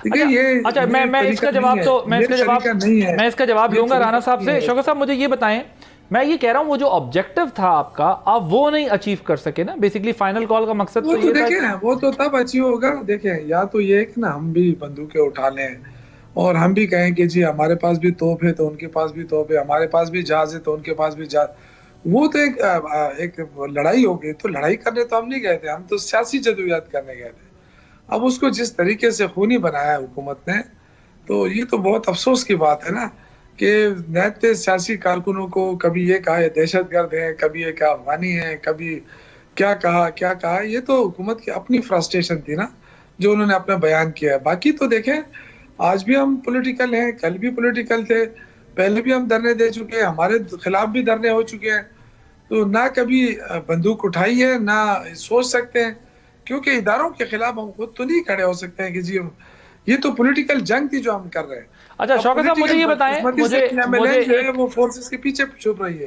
اچھا میں اس کا جواب تو میں اس کا جواب لوں گا رانا صاحب سے. شوکت صاحب مجھے یہ بتائیں, میں یہ کہہ رہا ہوں وہ جو آبجیکٹو تھا آپ کا, آپ وہ نہیں اچیو کر سکے نا بیسیکلی. فائنل کال کا مقصد تو یہ تھا. وہ تو تب اچیو ہوگا. دیکھیں یا تو یہ کہ نا ہم بھی بندوقیں اٹھا لیں اور ہم بھی کہیں کہ جی ہمارے پاس بھی توپ ہے تو ان کے پاس بھی توپ ہے, ہمارے پاس بھی جہاز ہے تو ان کے پاس بھی جہاز. وہ تو ایک لڑائی ہو گئی. تو لڑائی کرنے تو ہم نہیں گئے تھے, ہم تو سیاسی جدوجہد کرنے گئے تھے. اب اس کو جس طریقے سے خونی بنایا حکومت نے, تو یہ تو بہت افسوس کی بات ہے نا کہ نہتے سیاسی کارکنوں کو کبھی یہ کہا یہ دہشت گرد ہے, کبھی یہ کہا افغانی ہے, کبھی کیا کہا. یہ تو حکومت کی اپنی فرسٹریشن تھی نا جو انہوں نے اپنا بیان کیا ہے. باقی تو دیکھیں آج بھی ہم پولیٹیکل ہیں, کل بھی پولیٹیکل تھے, پہلے بھی ہم دھرنے دے چکے ہیں, ہمارے خلاف بھی دھرنے ہو چکے ہیں. تو نہ کبھی بندوق اٹھائی ہے نہ سوچ سکتے ہیں, کیونکہ اداروں کے خلاف ہم خود تو نہیں کھڑے ہو سکتے ہیں کہ جی یہ تو پولیٹیکل جنگ تھی جو ہم کر رہے ہیں. اچھا شوکت صاحب مجھے یہ بتائیں, مجھے وہ فورسز کے پیچھے چھپ رہی ہے.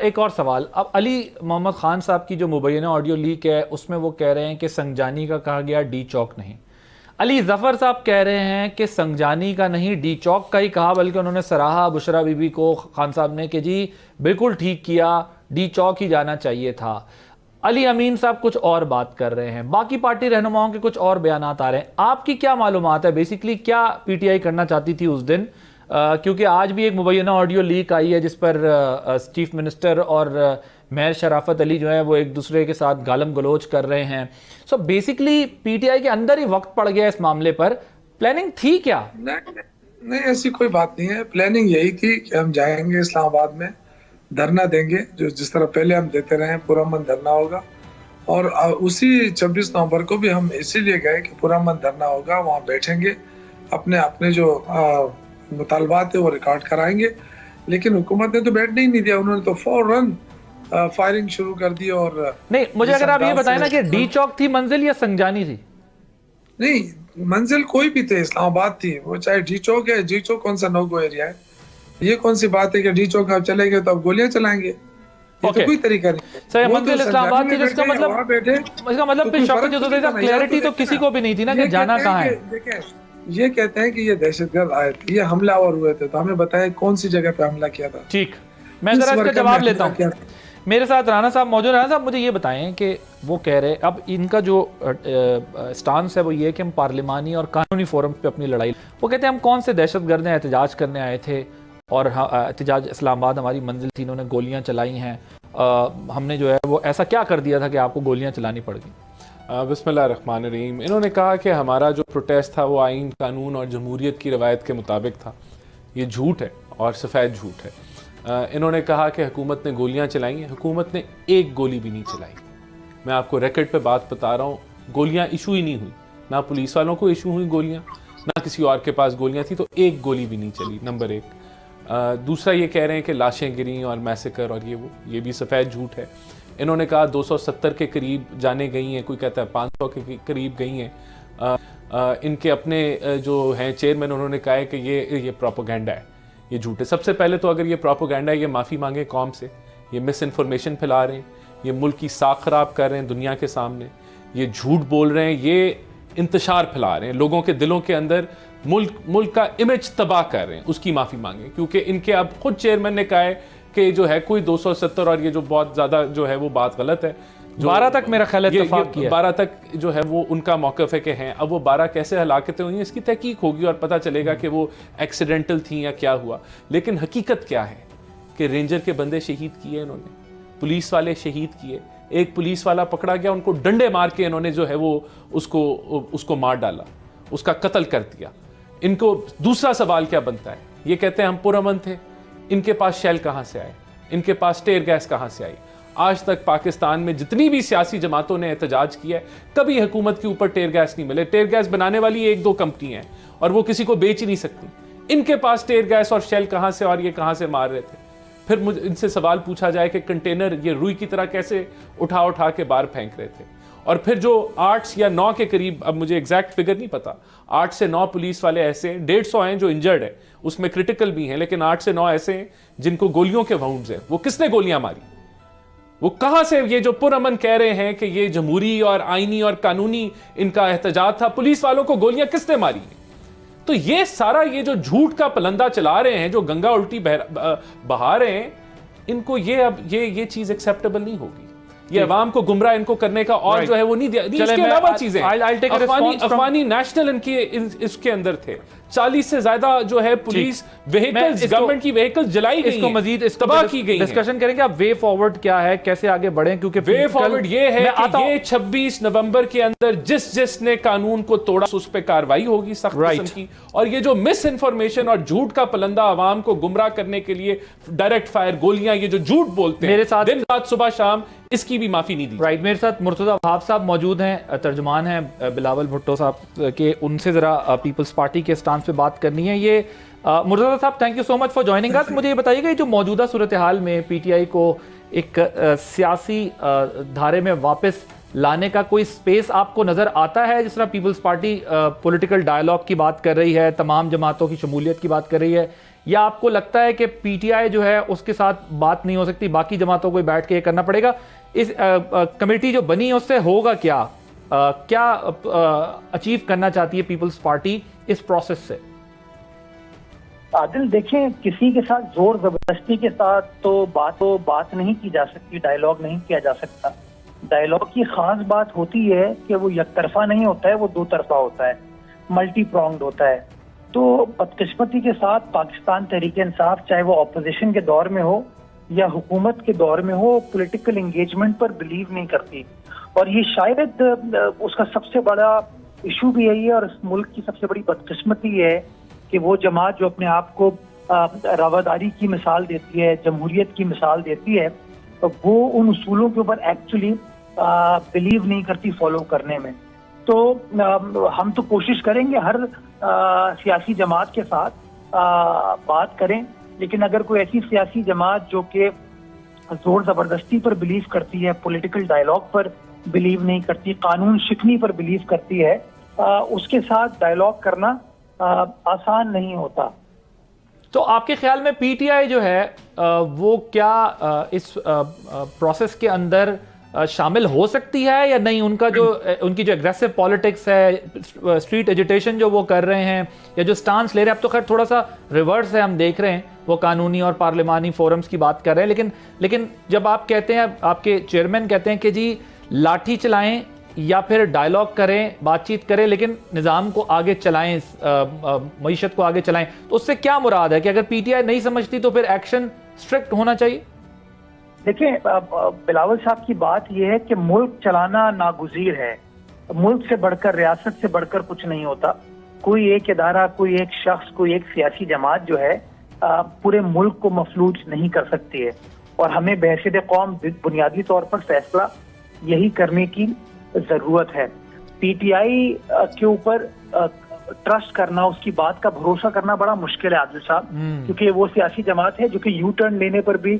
ایک اور سوال. اب علی محمد خان صاحب کی جو مبینہ آڈیو لیک ہے اس میں وہ کہہ رہے ہیں کہ سنگجانی کا کہا گیا ڈی چوک نہیں. علی ظفر صاحب کہہ رہے ہیں کہ سنگجانی کا نہیں ڈی چوک کا ہی کہا, بلکہ انہوں نے سراہا بشرا بی بی کو خان صاحب نے کہ جی بالکل ٹھیک کیا, ڈی چوک ہی جانا چاہیے تھا. علی امین صاحب کچھ اور بات کر رہے ہیں, باقی پارٹی رہنماؤں کے کچھ اور بیانات آ رہے ہیں. آپ کی کیا معلومات ہے بیسیکلی کیا پی ٹی آئی کرنا چاہتی تھی اس دن؟ کیونکہ آج بھی ایک مبینہ آڈیو لیک آئی ہے جس پر چیف منسٹر اور میئر شرافت علی جو ہیں وہ ایک دوسرے کے ساتھ گالم گلوچ کر رہے ہیں. So basically P T I کے اندر ہی وقت پڑ گیا اس معاملے پر. پلاننگ تھی کیا؟ نہیں ایسی کوئی بات نہیں ہے. پلاننگ یہی تھی کہ ہم جائیں گے اسلام آباد میں, دھرنا دیں گے جس طرح پہلے ہم دیتے رہے ہیں, پرامن دھرنا ہوگا. اور اسی 26 نومبر کو بھی ہم اسی لیے گئے کہ پرامن دھرنا ہوگا, وہاں بیٹھیں گے, اپنے جو مطالبات ہیں وہ ریکارڈ کرائیں گے. لیکن حکومت نے تو بیٹھنے ہی نہیں دیا, انہوں نے تو فوراً فائرنگ شروع کر دی. اور نہیں مجھے اگر آپ یہ بتائیں نا کہ ڈی چوک تھی منزل یا سنگجانی تھی؟ نہیں منزل کوئی بھی تھے, اسلام آباد تھی. وہ چاہے ڈی چوک ہے, ڈی چوک کون سا نو گو ایریا ہے؟ یہ کون سی بات ہے کہ ڈی چوک آپ چلیں گے تو آپ گولیاں چلائیں گے؟ یہ تو کوئی طریقہ نہیں. سر منزل اسلام آباد تھی, جس کا مطلب کلیئرٹی تو کسی کو بھی نہیں تھی نا کہ جانا کہاں ہے. دیکھیں یہ کہتے ہیں کہ یہ دہشت گرد آئے تھے, یہ حملہ آور ہوئے تھے, تو ہمیں بتائیں کون سی جگہ پہ حملہ کیا تھا. ٹھیک, میں ذرا اس کا جواب لیتا ہوں. میرے ساتھ رانا صاحب موجود. رانا صاحب مجھے یہ بتائیں کہ وہ کہہ رہے, اب ان کا جو سٹانس ہے وہ یہ کہ ہم پارلیمانی اور قانونی فورم پہ اپنی لڑائی, وہ کہتے ہیں ہم کون سے دہشت گرد ہیں, احتجاج کرنے آئے تھے اور احتجاج اسلام آباد ہماری منزل تھی, انہوں نے گولیاں چلائی ہیں, ہم نے جو ہے وہ ایسا کیا کر دیا تھا کہ آپ کو گولیاں چلانی پڑ گئی؟ بسم اللہ الرحمن الرحیم. انہوں نے کہا کہ ہمارا جو پروٹیسٹ تھا وہ آئین, قانون اور جمہوریت کی روایت کے مطابق تھا. یہ جھوٹ ہے اور سفید جھوٹ ہے. انہوں نے کہا کہ حکومت نے گولیاں چلائی ہیں. حکومت نے ایک گولی بھی نہیں چلائی. میں آپ کو ریکارڈ پہ بات بتا رہا ہوں, گولیاں ایشو ہی نہیں ہوئی, نہ پولیس والوں کو ایشو ہوئی گولیاں, نہ کسی اور کے پاس گولیاں تھیں, تو ایک گولی بھی نہیں چلی. نمبر ایک. دوسرا یہ کہہ رہے ہیں کہ لاشیں گریں اور میسیکر اور یہ بھی سفید جھوٹ ہے. انہوں نے کہا 270 کے قریب جانے گئی ہیں, کوئی کہتا ہے 500 کے قریب گئی ہیں. ان کے اپنے جو ہیں چیئرمین, انہوں نے کہا ہے کہ یہ پروپیگنڈا ہے, یہ جھوٹ ہے. سب سے پہلے تو اگر یہ پروپیگنڈا ہے, یہ معافی مانگے قوم سے. یہ مس انفارمیشن پھیلا رہے ہیں, یہ ملک کی ساکھ خراب کر رہے ہیں دنیا کے سامنے, یہ جھوٹ بول رہے ہیں, یہ انتشار پھیلا رہے ہیں لوگوں کے دلوں کے اندر, ملک کا امیج تباہ کر رہے ہیں. اس کی معافی مانگیں, کیونکہ ان کے اب خود چیئرمین نے کہا ہے کہ جو ہے کوئی 270, اور یہ جو بہت زیادہ جو ہے وہ بات غلط ہے. 12 تک میرا خیال اتفاق کیا, 12 تک جو ہے وہ ان کا موقف ہے کہ ہیں. اب وہ 12 کیسے ہلاکتیں ہوئی ہیں اس کی تحقیق ہوگی اور پتہ چلے گا کہ وہ ایکسیڈنٹل تھیں یا کیا ہوا. لیکن حقیقت کیا ہے کہ رینجر کے بندے شہید کیے انہوں نے, پولیس والے شہید کیے. ایک پولیس والا پکڑا گیا, ان کو ڈنڈے مار کے انہوں نے جو ہے وہ اس کو مار ڈالا, اس کا قتل کر دیا. ان کو دوسرا سوال کیا بنتا ہے؟ یہ کہتے ہیں ہم پرامن تھے, ان کے پاس شیل کہاں سے آئے, ان کے پاس ٹیئر گیس کہاں سے آئی؟ آج تک پاکستان میں جتنی بھی سیاسی جماعتوں نے احتجاج کیا ہے, کبھی حکومت کے اوپر ٹیئر گیس نہیں ملے. ٹیئر گیس بنانے والی 1-2 کمپنی ہیں اور وہ کسی کو بیچ ہی نہیں سکتی. ان کے پاس ٹیئر گیس اور شیل کہاں سے, اور یہ کہاں سے مار رہے تھے؟ پھر مجھے ان سے سوال پوچھا جائے کہ کنٹینر یہ روئی کی طرح کیسے اٹھا کے باہر پھینک رہے تھے؟ اور پھر جو 8 یا 9 کے قریب, اب مجھے ایگزیکٹ فگر نہیں پتا, 8 سے 9 پولیس والے ایسے, 150 ہیں جو انجرڈ ہے, اس میں کرٹیکل بھی ہیں, لیکن 8 سے 9 ایسے ہیں جن کو گولیوں کے وانڈز ہیں. وہ کس نے گولیاں ماری؟ وہ کہاں سے؟ یہ جو پرامن کہہ رہے ہیں کہ یہ جمہوری اور آئینی اور قانونی ان کا احتجاج تھا, پولیس والوں کو گولیاں کس نے ماری ہیں؟ تو یہ سارا یہ جو جھوٹ کا پلندہ چلا رہے ہیں, جو گنگا الٹی بہا رہے ہیں, ان کو یہ چیز ایکسیپٹیبل نہیں ہوگی. یہ عوام کو گمراہ ان کو کرنے کا اور جو ہے وہ نہیں دیا. اس کے علاوہ چیزیں افغانی نیشنل ان کے اس کے اندر تھے, 40 سے زیادہ جو ہے پولیس وہیکلز, گورنمنٹ کی وہیکلز جلائی گئی, اس کو مزید تباہ کی گئی. ڈسکشن کریں گے آپ وے فارورڈ کیا ہے, کیسے آگے بڑھیں, کیونکہ وے فارورڈ یہ ہے کہ یہ 26 نومبر کے اندر جس نے قانون کو توڑا اس پہ کارروائی ہوگی سخت قسم کی, اور یہ جو مس انفارمیشن اور جھوٹ کا پلندہ عوام کو گمراہ کرنے کے لیے ڈائریکٹ فائر گولیاں, یہ جو جھوٹ بولتے ہیں دن رات صبح شام, اس کی بھی معافی نہیں دی. رائٹ, میرے ساتھ مرتضی وہاب صاحب موجود ہیں, ترجمان ہیں بلاول بھٹو صاحب کے, ان سے ذرا پیپلز پارٹی کے اسٹانس پہ بات کرنی ہے. یہ Murtaza sahab, thank you so much for joining us. مجھے یہ بتائیے گا جو موجودہ صورتحال میں پی ٹی آئی کو ایک سیاسی دھارے میں واپس لانے کا کوئی سپیس آپ کو نظر آتا ہے؟ جس طرح پیپلز پارٹی پولیٹیکل ڈائیلاگ کی بات کر رہی ہے, تمام جماعتوں کی شمولیت کی بات کر رہی ہے, یا آپ کو لگتا ہے کہ پی ٹی آئی جو ہے اس کے ساتھ بات نہیں ہو سکتی, باقی جماعتوں کو بیٹھ کے یہ کرنا پڑے گا؟ اس کمیٹی جو بنی ہے اس سے ہوگا کیا اچیو کرنا چاہتی ہے پیپلز پارٹی اس پروسیس سے؟ عادل دیکھیں, کسی کے ساتھ زور زبردستی کے ساتھ تو بات نہیں کی جا سکتی, ڈائیلاگ نہیں کیا جا سکتا. ڈائیلاگ کی خاص بات ہوتی ہے کہ وہ یک طرفہ نہیں ہوتا ہے, وہ دو طرفہ ہوتا ہے, ملٹی پرونگڈ ہوتا ہے. تو بدقسمتی کے ساتھ پاکستان تحریک انصاف, چاہے وہ اپوزیشن کے دور میں ہو یا حکومت کے دور میں ہو, پولیٹیکل انگیجمنٹ پر بلیو نہیں کرتی. اور یہ شاید اس کا سب سے بڑا ایشو بھی یہی ہے, اور اس ملک کی سب سے بڑی بدقسمتی ہے کہ وہ جماعت جو اپنے آپ کو رواداری کی مثال دیتی ہے, جمہوریت کی مثال دیتی ہے, وہ ان اصولوں کے اوپر ایکچولی بلیو نہیں کرتی فالو کرنے میں. تو ہم تو کوشش کریں گے ہر سیاسی جماعت کے ساتھ بات کریں, لیکن اگر کوئی ایسی سیاسی جماعت جو کہ زور زبردستی پر بلیو کرتی ہے, پولیٹیکل ڈائیلاگ پر بلیو نہیں کرتی, قانون شکنی پر بلیو کرتی ہے, اس کے ساتھ ڈائیلاگ کرنا آسان نہیں ہوتا. تو آپ کے خیال میں پی ٹی آئی جو ہے وہ کیا اس پروسیس کے اندر شامل ہو سکتی ہے یا نہیں؟ ان کی جو اگریسو پالیٹکس ہے, اسٹریٹ ایجیٹیشن جو وہ کر رہے ہیں, یا جو سٹانس لے رہے ہیں, اب تو خیر تھوڑا سا ریورس ہے, ہم دیکھ رہے ہیں وہ قانونی اور پارلیمانی فورمز کی بات کر رہے ہیں, لیکن جب آپ کہتے ہیں, آپ کے چیئرمین کہتے ہیں کہ جی لاٹھی چلائیں یا پھر ڈائیلاگ کریں, بات چیت کریں, لیکن نظام کو آگے چلائیں, معیشت کو آگے چلائیں, تو اس سے کیا مراد ہے کہ اگر پی ٹی آئی نہیں سمجھتی تو پھر ایکشن اسٹرکٹ ہونا چاہیے؟ دیکھیں بلاول صاحب کی بات یہ ہے کہ ملک چلانا ناگزیر ہے, ملک سے بڑھ کر, ریاست سے بڑھ کر کچھ نہیں ہوتا. کوئی ایک ادارہ, کوئی ایک شخص, کوئی ایک سیاسی جماعت جو ہے پورے ملک کو مفلوج نہیں کر سکتی ہے, اور ہمیں بحیثیت قوم بنیادی طور پر فیصلہ یہی کرنے کی ضرورت ہے. پی ٹی آئی کے اوپر ٹرسٹ کرنا, اس کی بات کا بھروسہ کرنا بڑا مشکل ہے عادل صاحب, کیونکہ وہ سیاسی جماعت ہے جو کہ یو ٹرن لینے پر بھی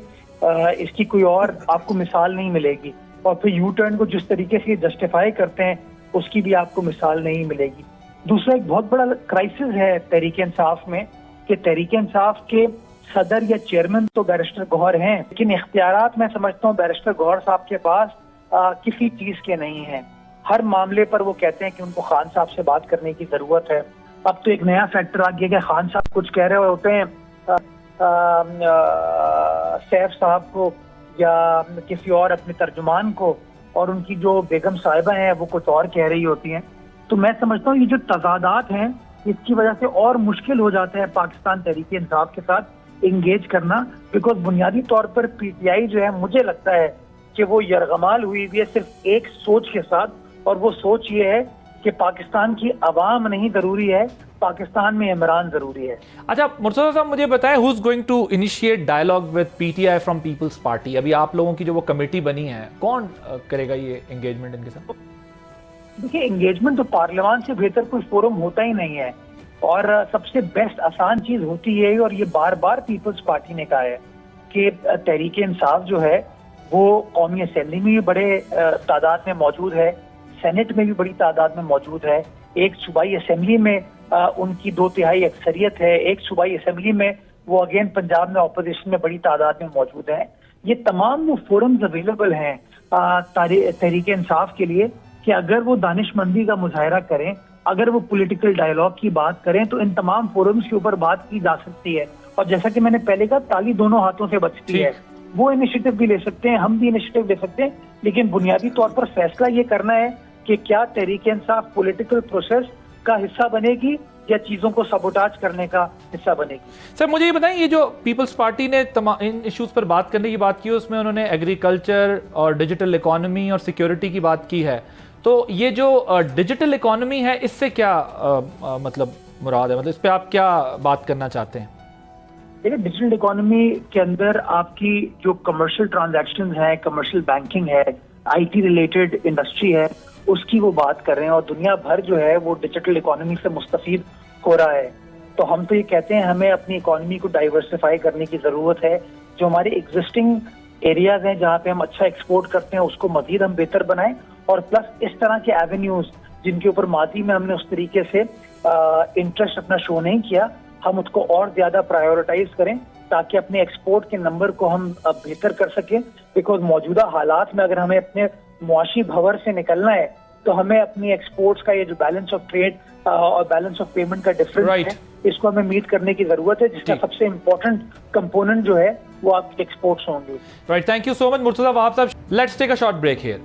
اس کی کوئی اور آپ کو مثال نہیں ملے گی, اور پھر یو ٹرن کو جس طریقے سے جسٹیفائی کرتے ہیں اس کی بھی آپ کو مثال نہیں ملے گی. دوسرا ایک بہت بڑا کرائسس ہے تحریک انصاف میں کہ تحریک انصاف کے صدر یا چیئرمین تو بیرسٹر گوہر ہیں, لیکن اختیارات میں سمجھتا ہوں بیرسٹر گوہر صاحب کے پاس کسی چیز کے نہیں ہیں. ہر معاملے پر وہ کہتے ہیں کہ ان کو خان صاحب سے بات کرنے کی ضرورت ہے. اب تو ایک نیا فیکٹر آ گیا کہ خان صاحب کچھ کہہ رہے ہوتے ہیں سیف صاحب کو یا کسی اور اپنے ترجمان کو, اور ان کی جو بیگم صاحبہ ہیں وہ کچھ اور کہہ رہی ہوتی ہیں. تو میں سمجھتا ہوں یہ جو تضادات ہیں اس کی وجہ سے اور مشکل ہو جاتا ہے پاکستان تحریک انصاف کے ساتھ انگیج کرنا, بیکاز بنیادی طور پر پی ٹی آئی جو ہے مجھے لگتا ہے کہ وہ یرغمال ہوئی ہوئی ہے صرف ایک سوچ کے ساتھ, اور وہ سوچ یہ ہے کہ پاکستان کی عوام نہیں ضروری ہے, پاکستان میں عمران ضروری ہے. اچھا مرتضی صاحب مجھے بتائیں, who's going to initiate dialogue with PTI from People's Party؟ ابھی آپ لوگوں کی جو وہ کمیٹی بنی ہے, کون کرے گا یہ انگیجمنٹ ان کے ساتھ؟ دیکھیے انگیجمنٹ تو پارلیمان سے بہتر کوئی فورم ہوتا ہی نہیں ہے, اور سب سے بیسٹ آسان چیز ہوتی ہے, اور یہ بار بار پیپلز پارٹی نے کہا ہے کہ تحریک انصاف جو ہے وہ قومی اسمبلی میں بھی بڑے تعداد میں موجود ہے, سینٹ میں بھی بڑی تعداد میں موجود ہے, ایک صوبائی اسمبلی میں ان کی 2/3 اکثریت ہے, ایک صوبائی اسمبلی میں وہ اگین پنجاب میں اپوزیشن میں بڑی تعداد میں موجود ہیں. یہ تمام وہ فورمز اویلیبل ہیں تحریک انصاف کے لیے کہ اگر وہ دانش مندی کا مظاہرہ کریں اگر وہ پولیٹیکل ڈائیلاگ کی بات کریں تو ان تمام فورمز کے اوپر بات کی جا سکتی ہے، اور جیسا کہ میں نے پہلے کہا تالی دونوں ہاتھوں سے بچتی ہے، وہ انیشیٹو بھی لے سکتے ہیں، ہم بھی انیشیٹو لے سکتے ہیں، لیکن بنیادی طور پر فیصلہ یہ کرنا ہے کہ کیا تحریک انصاف پولیٹیکل پروسیس کا حصہ بنے گی یا چیزوں کو سبوٹاج کرنے کا حصہ بنے گی۔ سر مجھے یہ بتائیں، یہ جو پیپلز پارٹی نے ان ایشوز پر بات کرنے کی بات کی ہے، اس میں انہوں نے ایگریکلچر اور ڈیجیٹل اکانومی اور سیکیورٹی کی بات کی ہے، تو یہ جو ڈیجیٹل اکانومی ہے اس سے کیا مطلب مراد ہے، مطلب اس پہ آپ کیا بات کرنا چاہتے ہیں؟ دیکھیں ڈیجیٹل اکانومی کے اندر آپ کی جو کمرشل ٹرانزیکشنز ہیں، کمرشل بینکنگ ہے، آئی ٹی ریلیٹڈ انڈسٹری ہے، اس کی وہ بات کر رہے ہیں، اور دنیا بھر جو ہے وہ ڈیجیٹل اکانومی سے مستفید ہو رہا ہے۔ تو ہم تو یہ کہتے ہیں ہمیں اپنی اکانومی کو ڈائیورسفائی کرنے کی ضرورت ہے، جو ہمارے ایگزسٹنگ ایریاز ہیں جہاں پہ ہم اچھا ایکسپورٹ کرتے ہیں اس کو مزید ہم بہتر بنائیں، اور پلس اس طرح کے ایونیوز جن کے اوپر ماضی میں ہم نے اس طریقے سے انٹرسٹ اپنا شو نہیں کیا، ہم اس کو اور زیادہ پرائیورٹائز کریں تاکہ اپنے ایکسپورٹ کے نمبر کو ہم بہتر کر سکیں، بیکاز موجودہ حالات میں اگر ہمیں اپنے معاشی بھور سے نکلنا ہے تو ہمیں اپنی ایکسپورٹس کا یہ جو بیلنس آف ٹریڈ اور بیلنس آف پیمنٹ کا ڈفرنس ہے، اس کو ہمیں میٹ کرنے کی ضرورت ہے، جس کا سب سے امپورٹنٹ کمپوننٹ جو ہے وہ آپ کے ایکسپورٹس ہوں گے۔ Right, thank you so much Murtaza Wahab sahab. Let's take a short break here.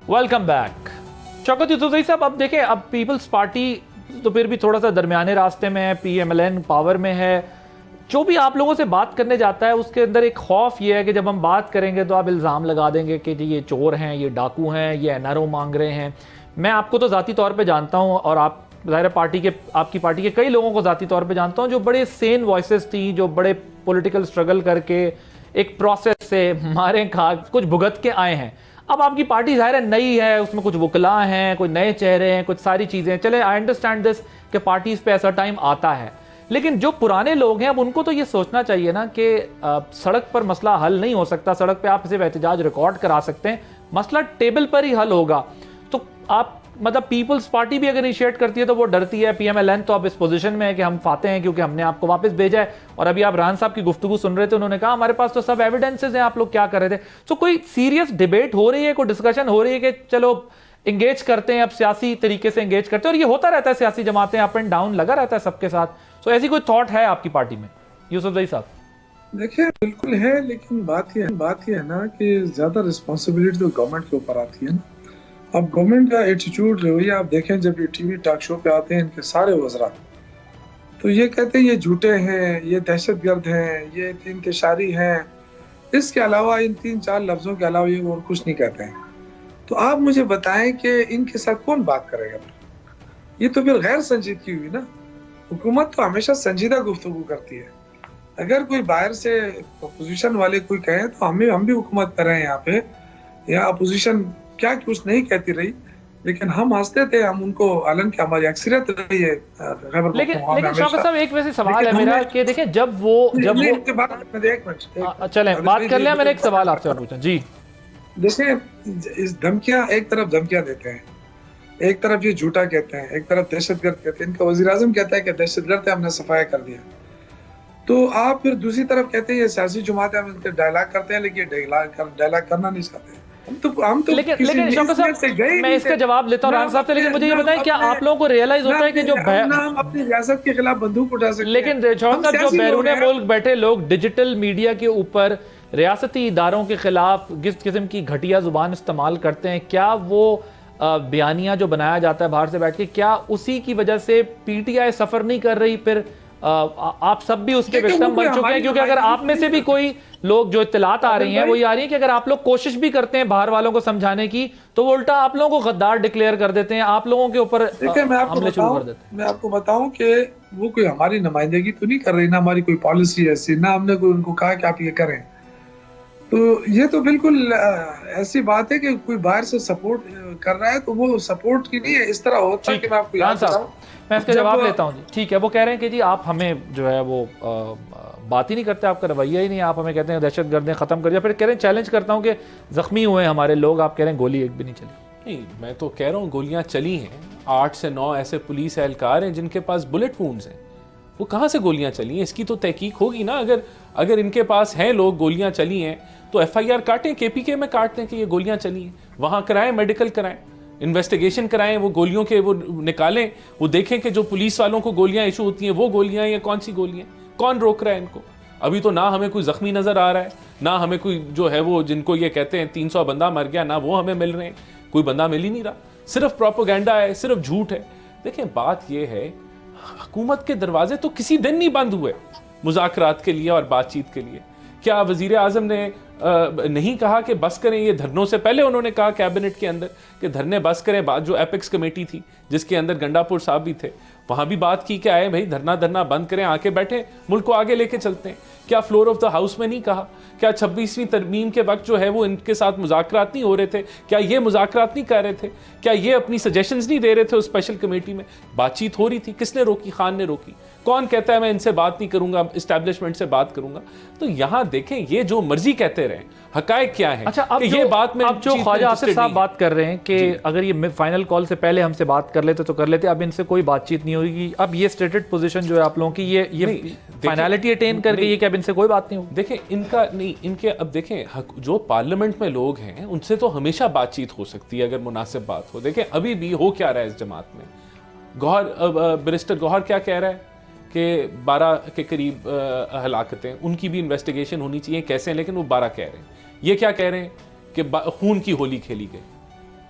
Welcome back. Shaukat Yousafzai sahab, اب دیکھیں، اب پیپلز پارٹی تو پھر بھی تھوڑا سا درمیانے راستے میں ہے، P M L N power میں ہے، جو بھی آپ لوگوں سے بات کرنے جاتا ہے اس کے اندر ایک خوف یہ ہے کہ جب ہم بات کریں گے تو آپ الزام لگا دیں گے کہ جی یہ چور ہیں، یہ ڈاکو ہیں، یہ این آر او مانگ رہے ہیں۔ میں آپ کو تو ذاتی طور پہ جانتا ہوں، اور آپ ظاہر آپ کی پارٹی کے کئی لوگوں کو ذاتی طور پہ جانتا ہوں جو بڑے سین وائسز تھیں، جو بڑے پولیٹیکل سٹرگل کر کے ایک پروسیس سے مارے کھا کچھ بھگت کے آئے ہیں۔ اب آپ کی پارٹی ظاہر ہے نئی ہے، اس میں کچھ وکلاء ہیں، کوئی نئے چہرے ہیں، کچھ ساری چیزیں، چلے آئی انڈرسٹینڈ دس کہ پارٹیز پہ ایسا ٹائم آتا ہے، لیکن جو پرانے لوگ ہیں اب ان کو تو یہ سوچنا چاہیے نا کہ سڑک پر مسئلہ حل نہیں ہو سکتا، سڑک پہ آپ صرف احتجاج ریکارڈ کرا سکتے ہیں، مسئلہ ٹیبل پر ہی حل ہوگا۔ تو آپ مطلب پیپلز پارٹی بھی اگر انیشیٹ کرتی ہے تو وہ ڈرتی ہے، پی ایم ایل این تو اب اس پوزیشن میں ہے کہ ہم فاتح ہیں کیونکہ ہم نے آپ کو واپس بھیجا ہے، اور ابھی آپ رحان صاحب کی گفتگو سن رہے تھے، انہوں نے کہا ہمارے پاس تو سب ایویڈنسز ہیں، آپ لوگ کیا کر رہے تھے۔ تو کوئی سیریس ڈیبیٹ ہو رہی ہے، کوئی ڈسکشن ہو رہی ہے کہ چلو انگیج کرتے ہیں، اب سیاسی طریقے سے انگیج کرتے ہیں، اور یہ ہوتا رہتا ہے، سیاسی جماعتیں اپ اینڈ ڈاؤن لگا رہتا ہے سب کے ساتھ، تو ایسی کوئی تھاٹ ہے آپ کی پارٹی میں؟ یوسفزئی صاحب دیکھیں بالکل ہے، لیکن بات یہ ہے نا کہ زیادہ رسپانسبلٹی تو گورنمنٹ کے اوپر آتی ہے نا۔ اب گورنمنٹ کا ایٹیٹیوڈ رویہ آپ دیکھیں، جب یہ ٹی وی ٹاک شو پہ آتے ہیں ان کے سارے وزراء تو یہ کہتے ہیں یہ جھوٹے ہیں، یہ دہشت گرد ہیں، یہ انتشاری ہیں، اس کے علاوہ ان 3-4 لفظوں کے علاوہ یہ اور کچھ نہیں کہتے ہیں۔ تو آپ مجھے بتائیں کہ ان کے ساتھ کون بات کرے گا؟ یہ تو پھر غیر سنجیدگی ہوئی نا۔ حکومت تو ہمیشہ سنجیدہ گفتگو کرتی ہے، اگر کوئی باہر سے اپوزیشن والے کوئی کہیں تو ہم بھی حکومت کر رہے ہیں یہاں پہ، یا اپوزیشن کیا کچھ نہیں کہتی رہی، لیکن ہم ہنستے تھے، ہم ان کو علن کی ہماری اکثریت رہی ہے خیبر پختونخوا میں۔ لیکن شوکت صاحب ایک ویسے سوال ہے میرا کہ دیکھیں جب وہ چلیں بات کر لیں، میں نے ایک سوال آپ سے پوچھا جی۔ دیکھیں اس دھمکیاں، ایک طرف دھمکیاں دیتے ہیں، ایک طرف یہ جھوٹا کہتے ہیں، ایک طرف دہشت گرد کہتے ہیں، ان کا وزیر اعظم کہتا ہے کہ دہشت گرد ہے، ہم نے صفایا کر دیا، تو آپ پھر دوسری طرف کہتے ہیں یہ سیاسی جماعت ہے، ہم ان کے ڈائلاگ کرتے ہیں، لیکن ڈائلاگ کرنا نہیں چاہتے۔ لیکن شوکت صاحب میں اس کا جواب لیتا ہوں رحان صاحب سے، لیکن مجھے یہ بتائیں کیا آپ لوگوں کو ریئلائز ہوتا ہے کہ جو ہم اپنی ریاست کے خلاف بندوق اٹھا سکتے ہیں، لیکن شوکت صاحب جو بیرون ملک بیٹھے لوگ ڈیجیٹل میڈیا کے اوپر ریاستی اداروں کے خلاف کس قسم کی گھٹیا زبان استعمال کرتے ہیں، کیا وہ بیانیہ جو بنایا جاتا ہے باہر سے بیٹھ کے، کیا اسی کی وجہ سے پی ٹی آئی سفر نہیں کر رہی؟ پھر آپ سب بھی اس کے وکٹم بن چکے ہیں، کیونکہ اگر آپ میں سے بھی کوئی لوگ جو اطلاعات آ رہی ہیں وہ یہ آ رہی ہیں کہ اگر آپ لوگ کوشش بھی کرتے ہیں باہر والوں کو سمجھانے کی تو وہ الٹا آپ لوگوں کو غدار ڈکلیئر کر دیتے ہیں، آپ لوگوں کے اوپر حملے شروع کر دیتے ہیں۔ میں آپ کو بتاؤں کہ وہ کوئی ہماری نمائندگی تو نہیں کر رہی، نہ ہماری کوئی پالیسی ایسی، نہ ہم نے کوئی ان کو کہا کہ آپ یہ کریں۔ تو یہ تو بالکل ایسی بات ہے کہ کوئی باہر سے سپورٹ کر رہا ہے تو وہ سپورٹ کی نہیں ہے، اس طرح ہوتا ہے کہ میں آپ کو یاد بتاؤں. میں اس کا جواب لیتا ہوں جی. ٹھیک ہے، وہ کہہ رہے ہیں کہ جی آپ ہمیں جو ہے وہ بات ہی نہیں کرتے، آپ کا رویہ ہی نہیں، آپ ہمیں کہتے ہیں دہشت گردیں ختم کر دیا، پھر کہہ رہے ہیں چیلنج کرتا ہوں کہ زخمی ہوئے ہمارے لوگ، آپ کہہ رہے ہیں گولی ایک بھی نہیں چلی. نہیں، میں تو کہہ رہا ہوں گولیاں چلی ہیں. 8 سے 9 ایسے پولیس اہلکار ہیں جن کے پاس بلٹ وونڈز ہیں. وہ کہاں سے گولیاں چلی ہیں؟ اس کی تو تحقیق ہوگی نا. اگر ان کے پاس ہیں لوگ گولیاں چلی ہیں تو ایف آئی آر کاٹیں، کے پی کے میں کاٹ دیں کہ یہ گولیاں چلی ہیں، وہاں کرائیں، میڈیکل کرائیں، انویسٹیگیشن کرائیں، وہ گولیوں کے وہ نکالیں، وہ دیکھیں کہ جو پولیس والوں کو گولیاں ایشو ہوتی ہیں وہ گولیاں یا کون سی گولیاں، کون روک رہا ہے ان کو. ابھی تو نہ ہمیں کوئی زخمی نظر آ رہا ہے، نہ ہمیں کوئی جو ہے وہ جن کو یہ کہتے ہیں 300 بندہ مر گیا، نہ وہ ہمیں مل رہے ہیں. کوئی بندہ مل ہی نہیں رہا، صرف پروپیگنڈا ہے، صرف جھوٹ ہے. دیکھیں بات یہ ہے، حکومت کے دروازے تو کسی دن نہیں بند ہوئے مذاکرات کے لیے اور بات چیت کے لیے. کیا وزیر اعظم نے نہیں کہا کہ بس کریں؟ یہ دھرنوں سے پہلے انہوں نے کہا کیبنٹ کے اندر کہ دھرنے بس کریں. بات جو ایپکس کمیٹی تھی جس کے اندر گنڈا پور صاحب بھی تھے، وہاں بھی بات کی کہ آئے بھائی دھرنا بند کریں، آ کے بیٹھیں، ملک کو آگے لے کے چلتے ہیں. کیا فلور آف دا ہاؤس میں نہیں کہا؟ کیا 26ویں ترمیم کے وقت جو ہے وہ ان کے ساتھ مذاکرات نہیں ہو رہے تھے؟ کیا یہ مذاکرات نہیں کر رہے تھے؟ کیا یہ اپنی سجیشنز نہیں دے رہے تھے اس اسپیشل کمیٹی میں؟ بات چیت ہو رہی تھی. کس نے روکی؟ خان نے روکی. کون کہتا ہے میں ان سے بات نہیں کروں گا، اسٹیبلشمنٹ سے بات کروں گا؟ تو یہاں دیکھیں یہ جو مرضی کہتے رہیں، حقائق کیا ہیں؟ اچھا، اب یہ بات میں اب جو خواجہ آصف صاحب بات کر رہے ہیں کہ اگر یہ فائنل کال سے پہلے ہم سے بات کر لیتے تو کر لیتے، اب ان سے کوئی بات چیت نہیں ہوگی. اب یہ اسٹیٹڈ پوزیشن جو ہے آپ لوگوں کی، یہ فائنلٹی اٹین کر گئی ہے کہ اب ان سے کوئی بات نہیں ہوگی. دیکھیں ان کا نہیں، ان کے اب دیکھیں جو پارلیمنٹ میں لوگ ہیں ان سے تو ہمیشہ بات چیت ہو سکتی ہے اگر مناسب بات ہو. دیکھیں ابھی بھی ہو کیا رہا ہے اس جماعت میں. بیرسٹر گوہر کیا کہہ رہا ہے کہ 12 کے قریب ہلاکتیں، ان کی بھی انویسٹیگیشن ہونی چاہیے کیسے ہیں، لیکن وہ 12 کہہ رہے ہیں. یہ کیا کہہ رہے ہیں کہ خون کی ہولی کھیلی گئی.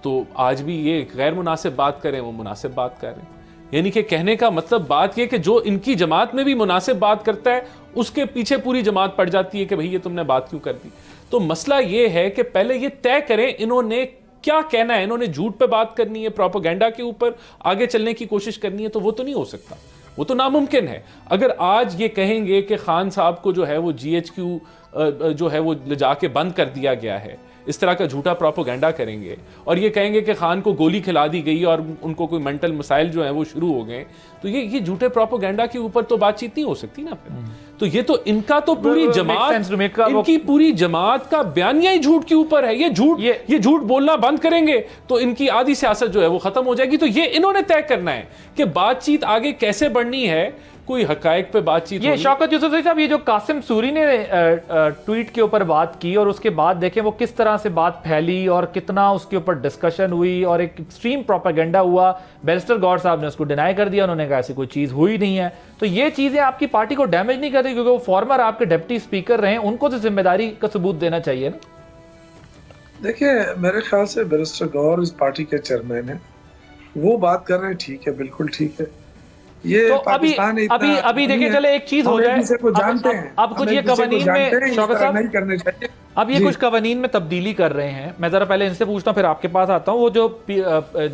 تو آج بھی یہ غیر مناسب بات کریں، وہ مناسب بات کر رہے ہیں. یعنی کہ کہنے کا مطلب بات یہ کہ جو ان کی جماعت میں بھی مناسب بات کرتا ہے اس کے پیچھے پوری جماعت پڑ جاتی ہے کہ بھئی یہ تم نے بات کیوں کر دی. تو مسئلہ یہ ہے کہ پہلے یہ طے کریں انہوں نے کیا کہنا ہے. انہوں نے جھوٹ پہ بات کرنی ہے، پروپیگنڈا کے اوپر آگے چلنے کی کوشش کرنی ہے، تو وہ تو نہیں ہو سکتا، وہ تو ناممکن ہے. اگر آج یہ کہیں گے کہ خان صاحب کو جو ہے وہ جی ایچ کیو جو ہے وہ لے جا کے بند کر دیا گیا ہے، اس طرح کا جھوٹا پروپیگنڈا کریں گے اور یہ کہیں گے کہ خان کو گولی کھلا دی گئی اور ان کو کوئی مینٹل مسائل جو ہیں وہ شروع ہو گئے، تو یہ جھوٹے پروپیگنڈا کے اوپر تو بات چیت نہیں ہو سکتی نا پھر. تو یہ تو ان کا تو پوری جماعت، ان کی پوری جماعت کا بیانیہ ہی جھوٹ کے اوپر ہے. یہ جھوٹ بولنا بند کریں گے تو ان کی آدھی سیاست جو ہے وہ ختم ہو جائے گی. تو یہ انہوں نے طے کرنا ہے کہ بات چیت آگے کیسے بڑھنی ہے، کوئی حقائق پہ بات چیت. یہ شوکت یوسف صاحب، یہ جو قاسم سوری نے ٹویٹ کے اوپر بات کی اور اس کے بعد دیکھیں وہ کس طرح سے بات پھیلی اور کتنا اس کے اوپر ڈسکشن ہوئی اور ایک ایکسٹریم پروپیگنڈا ہوا. بیرسٹر گوہر صاحب نے اس کو ڈینائی کر دیا، انہوں نے کہا ایسی کوئی چیز ہوئی نہیں ہے. تو یہ چیزیں آپ کی پارٹی کو ڈیمیج نہیں کرتی کیونکہ وہ فارمر آپ کے ڈپٹی اسپیکر رہے ہیں، ان کو تو ذمہ داری کا ثبوت دینا چاہیے نا. دیکھیں میرے خیال سے بیرسٹر گوہر اس پارٹی کے چیئرمین ہیں، وہ بات کر رہے ہیں، ٹھیک ہے، بالکل ٹھیک ہے. یہ تو ابھی دیکھیں چلے ایک چیز ہو جائے، اب کچھ یہ قوانین میں شوکت صاحب نہیں کرنے چاہیے. اب یہ کچھ قوانین میں تبدیلی کر رہے ہیں. میں ذرا پہلے ان سے پوچھتا ہوں پھر آپ کے پاس آتا ہوں. وہ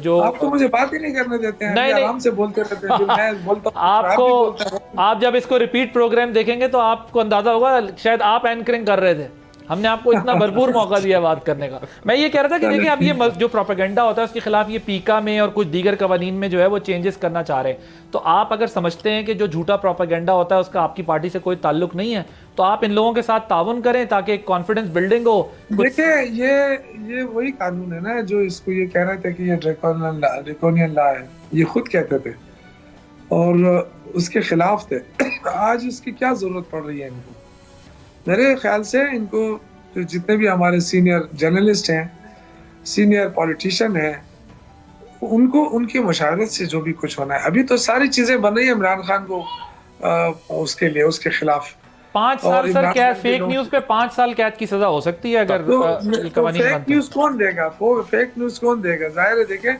جو آپ تو مجھے بات ہی نہیں کرنے دیتے ہیں، آرام سے بولتے رہتے ہیں. میں بولتا ہوں آپ کو، آپ جب اس کو ریپیٹ پروگرام دیکھیں گے تو آپ کو اندازہ ہوگا شاید آپ اینکرنگ کر رہے تھے. ہم نے آپ کو اتنا بھرپور موقع دیا بات کرنے کا. میں یہ کہہ رہا تھا کہ دیکھیں اب یہ جو پروپیگنڈا ہوتا ہے اس کے خلاف یہ پیکا میں اور کچھ دیگر قوانین میں جو ہے وہ چینجز کرنا چاہ رہے ہیں. تو آپ اگر سمجھتے ہیں کہ جو جھوٹا پروپیگنڈا ہوتا ہے اس کا آپ کی پارٹی سے کوئی تعلق نہیں ہے تو آپ ان لوگوں کے ساتھ تعاون کریں تاکہ ایک کانفیڈنس بلڈنگ ہو. دیکھیں یہ وہی قانون ہے نا جو اس کو یہ کہہ رہے تھے کہ یہ ڈریکونین لا ہے، یہ خود کہتے تھے اور اس کے خلاف تھے. آج اس کی کیا ضرورت پڑ رہی ہے ان کو؟ میرے خیال سے ان کو جتنے بھی ہمارے سینئر جرنلسٹ ہیں، سینئر پولیٹیشین ہیں، ان کی مشاورت سے جو بھی کچھ ہونا ہے. ابھی تو ساری چیزیں بن رہی ہیں عمران خان کو اس کے لیے، اس کے خلاف 5 سال سر قید، فیک نیوز پہ 5 سال قید کی سزا ہو سکتی ہے اگر قوانین. فیک نیوز کون دے گا؟ فیک نیوز کون دے گا؟ ظاہر ہے دیکھیں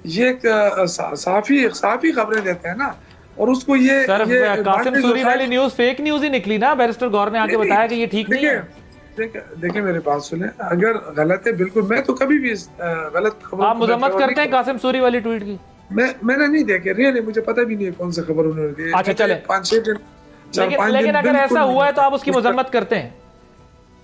یہ ایک صحافی خبریں دیتے ہیں نا، اور اس کو یہ قاسم سوری والی نیوز فیک نیوز ہی نکلی نا. بیرسٹر گوہر نے آ کے بتایا کہ یہ ٹھیک نہیں ہے. دیکھیں میرے بات سنیں، اگر غلط ہے بالکل، میں تو کبھی بھی غلط خبر. آپ مذمت کرتے ہیں قاسم سوری والی ٹویٹ کی؟ میں نے نہیں دیکھے، ریئلی مجھے پتہ بھی نہیں ہے کون سی خبر انہوں نے دی. اچھا چلیں، لیکن اگر ایسا ہوا ہے تو آپ اس کی مذمت کرتے ہیں؟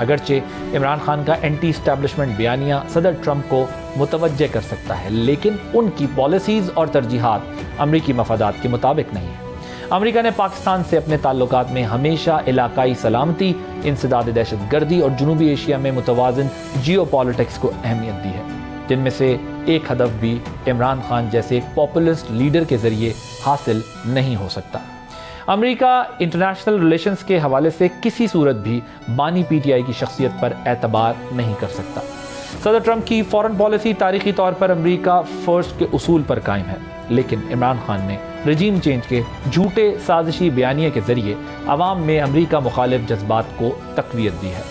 اگرچہ عمران خان کا اینٹی اسٹیبلشمنٹ بیانیہ صدر ٹرمپ کو متوجہ کر سکتا ہے، لیکن ان کی پالیسیز اور ترجیحات امریکی مفادات کے مطابق نہیں ہیں۔ امریکہ نے پاکستان سے اپنے تعلقات میں ہمیشہ علاقائی سلامتی، انسداد دہشت گردی اور جنوبی ایشیا میں متوازن جیو پالیٹکس کو اہمیت دی ہے، جن میں سے ایک ہدف بھی عمران خان جیسے ایک پاپولسٹ لیڈر کے ذریعے حاصل نہیں ہو سکتا۔ امریکہ انٹرنیشنل ریلیشنز کے حوالے سے کسی صورت بھی بانی پی ٹی آئی کی شخصیت پر اعتبار نہیں کر سکتا۔ صدر ٹرمپ کی فورن پالیسی تاریخی طور پر امریکہ فرسٹ کے اصول پر قائم ہے، لیکن عمران خان نے رجیم چینج کے جھوٹے سازشی بیانیے کے ذریعے عوام میں امریکہ مخالف جذبات کو تقویت دی ہے۔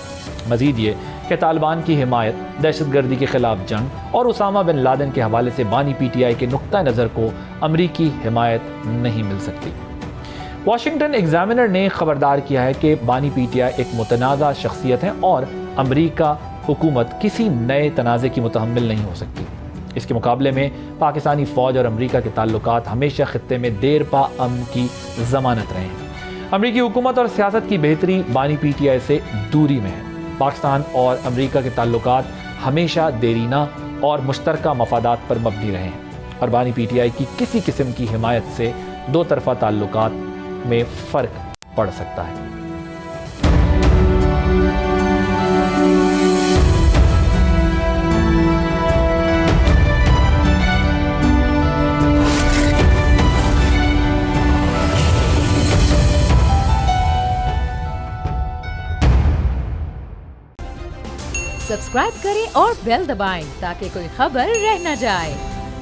مزید یہ کہ طالبان کی حمایت، دہشت گردی کے خلاف جنگ اور اسامہ بن لادن کے حوالے سے بانی پی ٹی آئی کے نقطہ نظر کو امریکی حمایت نہیں مل سکتی۔ واشنگٹن ایگزامینر نے خبردار کیا ہے کہ بانی پی ٹی آئی ایک متنازع شخصیت ہے اور امریکہ حکومت کسی نئے تنازع کی متحمل نہیں ہو سکتی۔ اس کے مقابلے میں پاکستانی فوج اور امریکہ کے تعلقات ہمیشہ خطے میں دیر پا امن کی ضمانت رہے ہیں۔ امریکی حکومت اور سیاست کی بہتری بانی پی ٹی آئی سے دوری میں ہے۔ پاکستان اور امریکہ کے تعلقات ہمیشہ دیرینہ اور مشترکہ مفادات پر مبنی رہے ہیں، اور بانی پی ٹی آئی کی کسی قسم کی حمایت سے دو طرفہ تعلقات میں فرق پڑ سکتا ہے۔ سبسکرائب کریں اور بیل دبائیں تاکہ کوئی خبر رہ نہ جائے۔